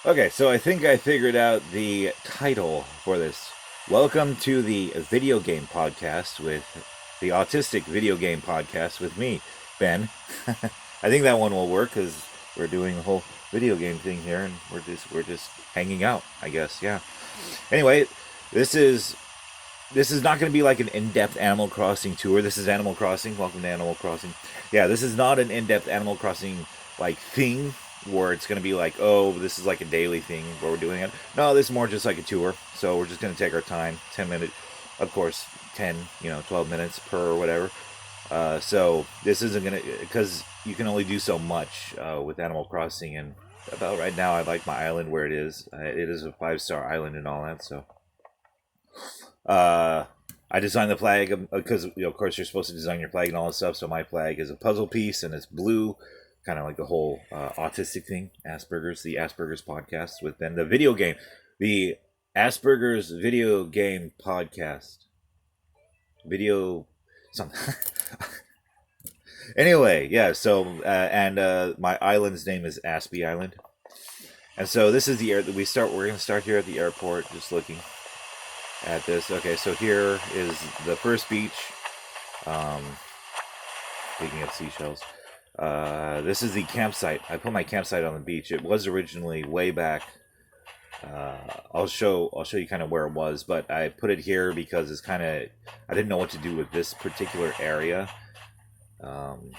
Okay, so I think I figured out the title for this. Welcome to the video game podcast with the autistic video game podcast with me, Ben. I think that one will work because we're doing the whole video game thing here, and we're just hanging out. I guess, yeah. Anyway, this is this is not going to be like an in-depth Animal Crossing tour. This is Animal Crossing. Welcome to Animal Crossing. Yeah, this is not an in-depth Animal Crossing like thing where it's going to be like, oh, this is like a daily thing where we're doing it. No, this is more just like a tour. So we're just going to take our time, 10 minutes, of course, 10, 12 minutes per or whatever. So this isn't going to, because you can only do so much with Animal Crossing. And about right now, I like my island where it is. It is a 5-star island and all that. So uh, I designed the flag because, of course, you're supposed to design your flag and all this stuff. So my flag is a puzzle piece and it's blue, kind of like the whole autistic thing. The Asperger's podcast with Ben, the video game, the Asperger's video game podcast, video something. Anyway, yeah. So and my island's name is Aspie Island, and so this is the air that we start. We're gonna start here at the airport, just looking at this. Okay, so here is the first beach. Um, Speaking of seashells, this is the campsite. I put my campsite on the beach. It was originally way back. I'll show you kind of where it was, but I put it here because it's kind of, I didn't know what to do with this particular area. Um,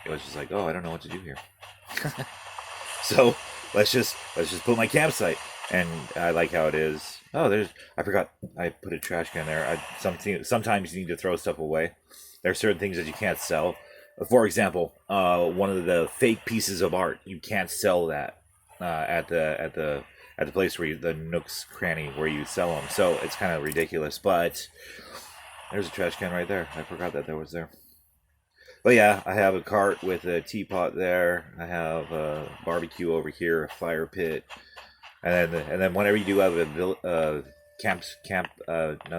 it was just like, oh, I don't know what to do here. So let's just put my campsite, and I like how it is. Oh, I forgot I put a trash can there. Sometimes you need to throw stuff away. There are certain things that you can't sell. For example, one of the fake pieces of art, you can't sell that at the place where the Nook's Cranny where you sell them. So it's kind of ridiculous. But there's a trash can right there. I forgot that was there. But yeah, I have a cart with a teapot there. I have a barbecue over here, a fire pit, and then whenever you do have a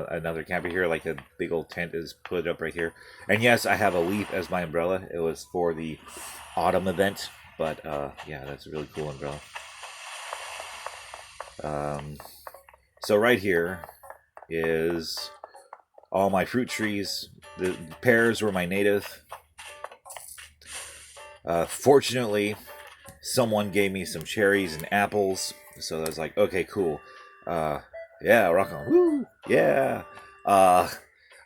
another camper here, like a big old tent is put up right here. And yes, I have a leaf as my umbrella. It was for the autumn event, but yeah, that's a really cool umbrella. So right here is all my fruit trees. The pears were my native. Fortunately, someone gave me some cherries and apples, so I was like, okay, cool. Yeah, rock on. Woo! Yeah. I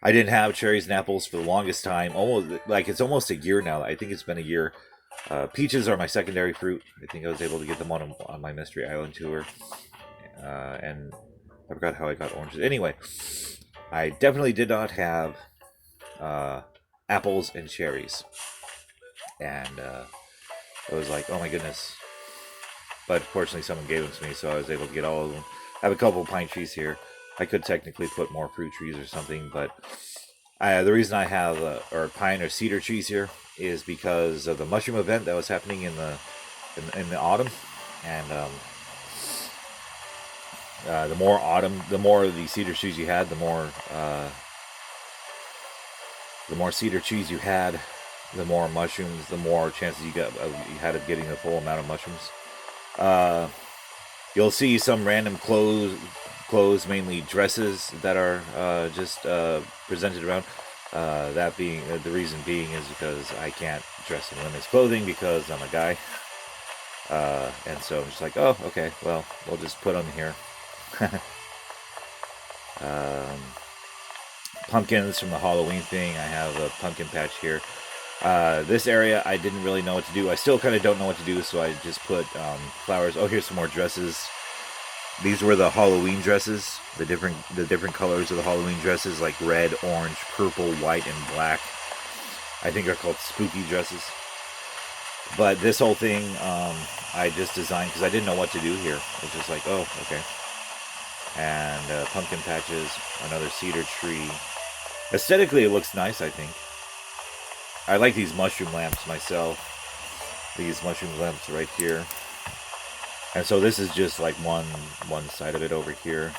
didn't have cherries and apples for the longest time. It's almost a year now. I think it's been a year. Peaches are my secondary fruit. I think I was able to get them on my Mystery Island tour. And I forgot how I got oranges. Anyway, I definitely did not have apples and cherries. And I was like, oh my goodness. But fortunately, someone gave them to me, so I was able to get all of them. I have a couple of pine trees here. I could technically put more fruit trees or something, but the reason I have or pine or cedar trees here is because of the mushroom event that was happening in the autumn, and the more of the cedar trees you had, the more cedar trees you had, the more mushrooms, the more chances you had of getting the full amount of mushrooms. You'll see some random clothes, mainly dresses, that are just presented around. That being the reason being is because I can't dress in women's clothing because I'm a guy, and so I'm just like, oh, okay, well, we'll just put them here. Pumpkins from the Halloween thing. I have a pumpkin patch here. This area, I didn't really know what to do. I still kind of don't know what to do, so I just put flowers. Oh, here's some more dresses. These were the Halloween dresses, the different colors of the Halloween dresses, like red, orange, purple, white, and black. I think they're called spooky dresses. But this whole thing, I just designed because I didn't know what to do here. It's just like, oh, okay. And pumpkin patches, another cedar tree. Aesthetically, it looks nice, I think. I like these mushroom lamps myself. These mushroom lamps right here. And so this is just like one side of it over here.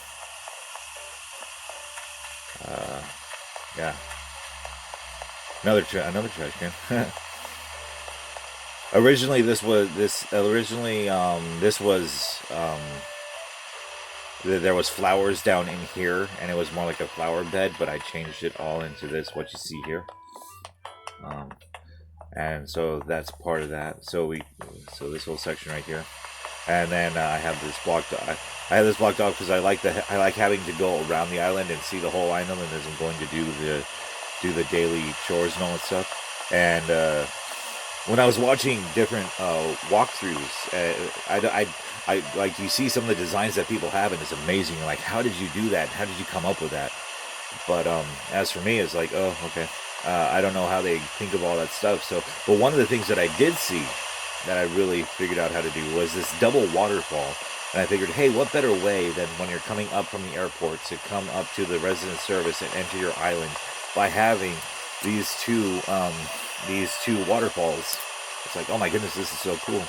Yeah. Another trash can. Originally, this was there was flowers down in here, and it was more like a flower bed, but I changed it all into this, what you see here. And so that's part of that. So this whole section right here, and then I have this blocked. I have this blocked off because I like having to go around the island and see the whole island, as I'm going to do the daily chores and all that stuff. And when I was watching different walkthroughs, I like, you see some of the designs that people have, and it's amazing. Like, how did you do that? How did you come up with that? But as for me, it's like, oh, okay. I don't know how they think of all that stuff. So, but one of the things that I did see that I really figured out how to do was this double waterfall. And I figured, hey, what better way than when you're coming up from the airport to come up to the resident service and enter your island by having these two waterfalls. It's like, oh my goodness, this is so cool.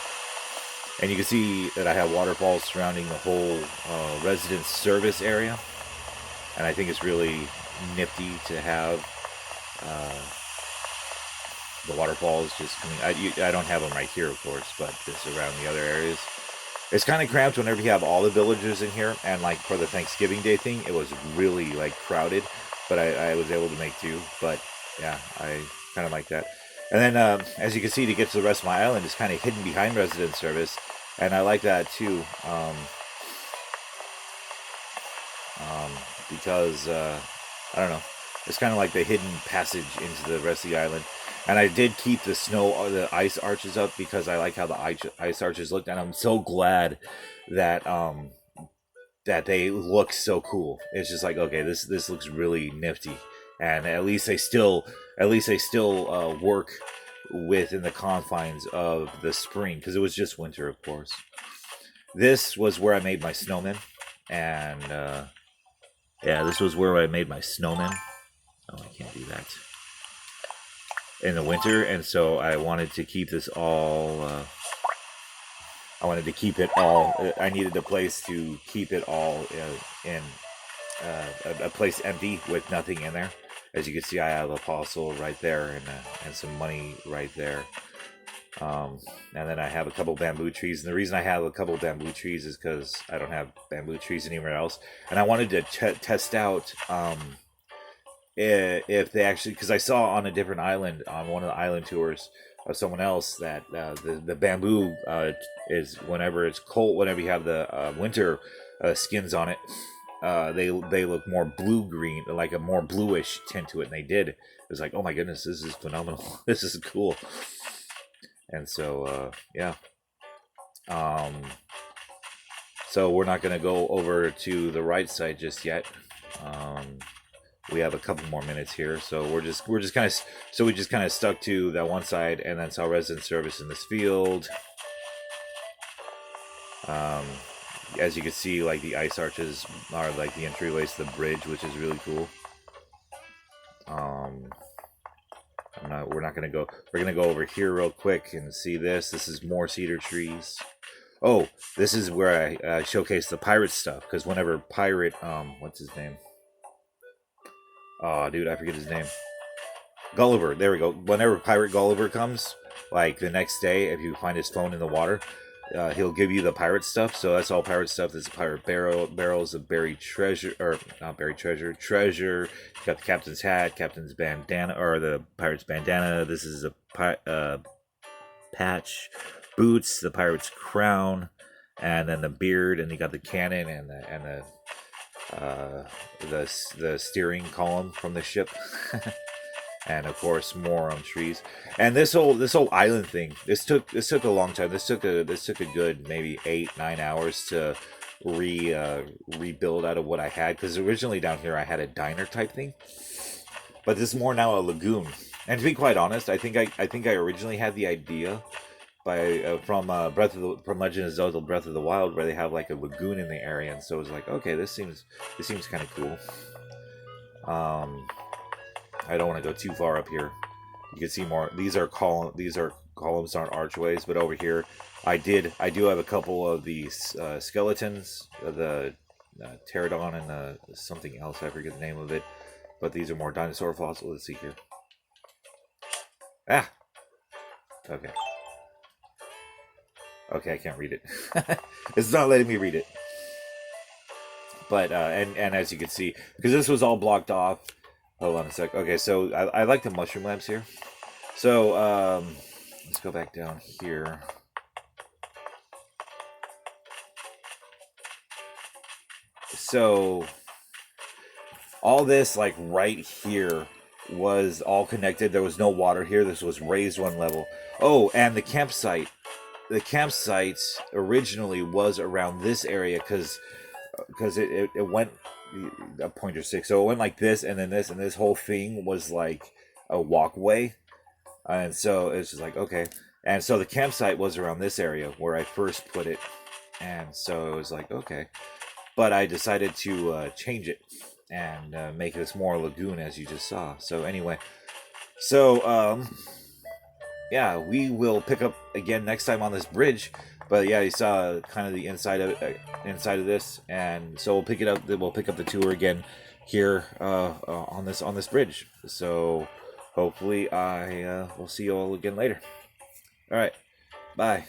And you can see that I have waterfalls surrounding the whole resident service area. And I think it's really nifty to have the waterfalls just coming. I don't have them right here, of course, but just around the other areas. It's kind of cramped whenever you have all the villagers in here, and like for the Thanksgiving Day thing, it was really like crowded, but I was able to make do. But yeah, I kind of like that. And then, as you can see, to get to the rest of my island is kind of hidden behind resident service, and I like that too, because I don't know, it's kind of like the hidden passage into the rest of the island. And I did keep the ice arches up because I like how the ice arches looked, and I'm so glad that that they look so cool. It's just like, okay, this looks really nifty, and at least they still work within the confines of the spring, because it was just winter, of course. This was where I made my snowman, and yeah, this was where I made my snowman. Oh, I can't do that in the winter, and so I wanted to keep this all. I wanted to keep it all. I needed a place to keep it all in a place empty with nothing in there. As you can see, I have Apostle right there, and some money right there. And then I have a couple bamboo trees. And the reason I have a couple bamboo trees is because I don't have bamboo trees anywhere else. And I wanted to test out if they actually, because I saw on a different island, on one of the island tours of someone else, that the bamboo is, whenever it's cold, whenever you have the winter skins on it, they look more blue green, like a more bluish tint to it, and they did. It was like, oh my goodness, this is phenomenal. This is cool. And so yeah, so we're not going to go over to the right side just yet. We have a couple more minutes here, so we just kind of stuck to that one side, and then saw resident service in this field. As you can see, like, the ice arches are like the entryways to the bridge, which is really cool. We're not gonna go. We're gonna go over here real quick and see this. This is more cedar trees. Oh, this is where I showcase the pirate stuff, because whenever pirate, what's his name? Oh, dude, I forget his name. Gulliver. There we go. Whenever Pirate Gulliver comes, like the next day, if you find his phone in the water, he'll give you the pirate stuff. So that's all pirate stuff. There's a pirate barrels of buried treasure, or not buried treasure, treasure. You got the captain's hat, captain's bandana, or the pirate's bandana. This is a patch, boots, the pirate's crown, and then the beard, and you got the cannon and the steering column from the ship. And of course more trees. And this whole island thing, this took a long time. This took a good maybe 8-9 hours to rebuild out of what I had, because originally down here I had a diner type thing, but this is more now a lagoon. And to be quite honest, I think I originally had the idea from Legend of Zelda Breath of the Wild, where they have like a lagoon in the area, and so it was like, okay, this seems kind of cool. I don't want to go too far up here. You can see more. These are columns, aren't archways, but over here, I do have a couple of these skeletons, the pterodon and something else. I forget the name of it, but these are more dinosaur fossils. Let's see here. Ah, okay. Okay, I can't read it. It's not letting me read it. But and as you can see, because this was all blocked off. Hold on a sec. Okay, so I like the mushroom lamps here. So let's go back down here. So all this, like right here, was all connected. There was no water here. This was raised one level. Oh, and the campsite. The campsite originally was around this area because it went a pointer stick. So it went like this, and then this, and this whole thing was like a walkway. And so it's just like, okay. And so the campsite was around this area where I first put it. And so it was like, okay. But I decided to change it and make this more lagoon, as you just saw. So anyway, so yeah, we will pick up again next time on this bridge. But yeah, you saw kind of the inside of this, and so we'll pick it up. We'll pick up the tour again here on this bridge. So hopefully I will see you all again later. All right, bye.